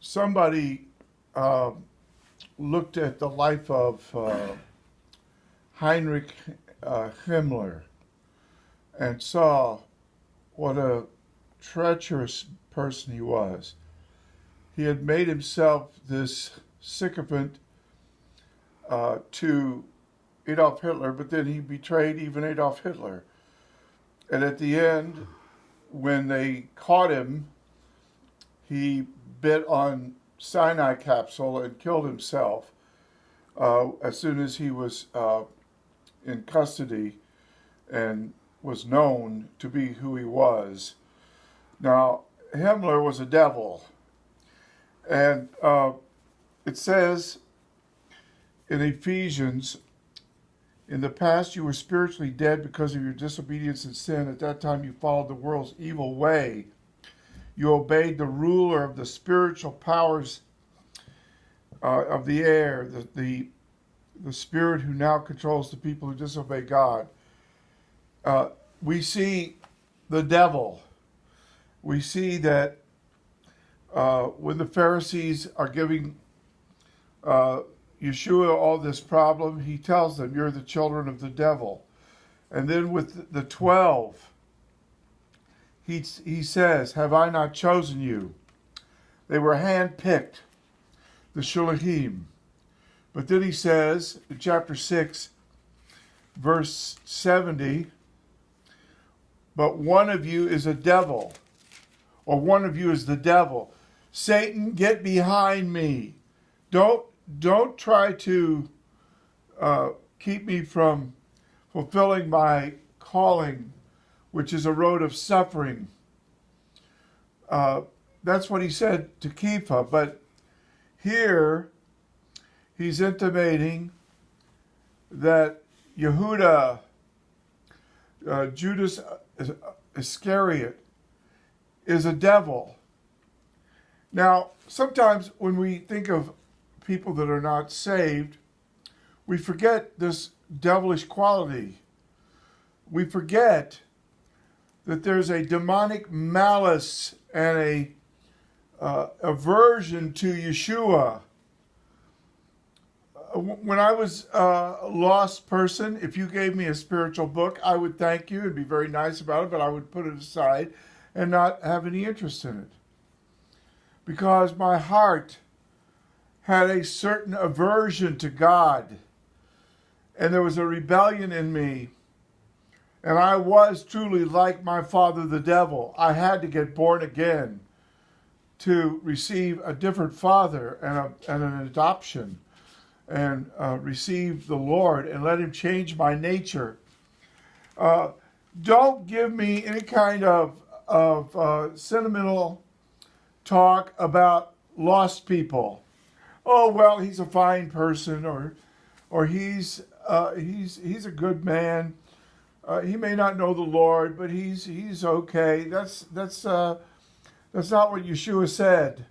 somebody looked at the life of Heinrich Himmler and saw what a treacherous person he was. He had made himself this sycophant to Adolf Hitler, but then he betrayed even Adolf Hitler. And at the end, when they caught him, he bit on cyanide capsule and killed himself as soon as he was in custody and was known to be who he was. Now, Himmler was a devil. And it says in Ephesians, in the past you were spiritually dead because of your disobedience and sin. At that time you followed the world's evil way. You obeyed the ruler of the spiritual powers of the air, the spirit who now controls the people who disobey God. We see the devil. We see that when the Pharisees are giving Yeshua all this problem, he tells them, you're the children of the devil. And then with the 12, he says, have I not chosen you? They were handpicked, the Shulahim. But then he says, in chapter 6, verse 70, but one of you is a devil, or one of you is the devil. Satan, get behind me. Don't try to keep me from fulfilling my calling, which is a road of suffering. That's what he said to Kepha. But here, he's intimating that Yehuda, Judas Iscariot, is a devil. Now, sometimes when we think of people that are not saved, we forget this devilish quality. We forget that there's a demonic malice and a aversion to Yeshua. When I was a lost person, if you gave me a spiritual book, I would thank you and be very nice about it, but I would put it aside and not have any interest in it. Because my heart had a certain aversion to God, and there was a rebellion in me, and I was truly like my father the devil. I had to get born again to receive a different father and an adoption, and receive the Lord and let him change my nature. Don't give me any kind of sentimental talk about lost people. Oh, well, he's a fine person, or he's a good man. He may not know the Lord, but he's okay. That's not what Yeshua said.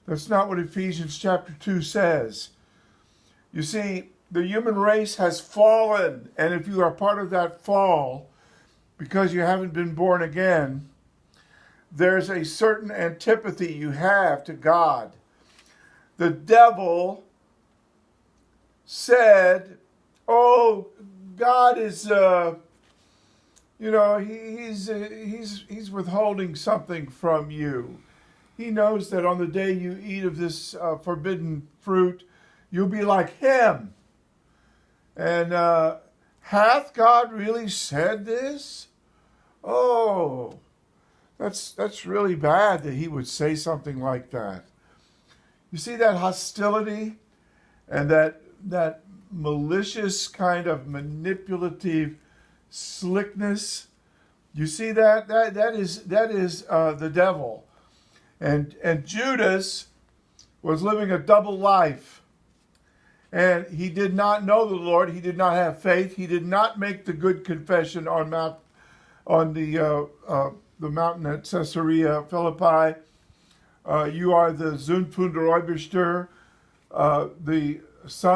That's not what Ephesians chapter 2 says. You see, the human race has fallen, and if you are part of that fall, because you haven't been born again, there's a certain antipathy you have to God. The devil said, oh, God is, he's withholding something from you. He knows that on the day you eat of this forbidden fruit, you'll be like him. And hath God really said this? Oh, that's really bad that he would say something like that. You see that hostility and that malicious kind of manipulative slickness? You see that? That is the devil. And Judas was living a double life. And he did not know the Lord. He did not have faith. He did not make the good confession on the mountain at Caesarea Philippi. You are the Zunfunderäuberster, the son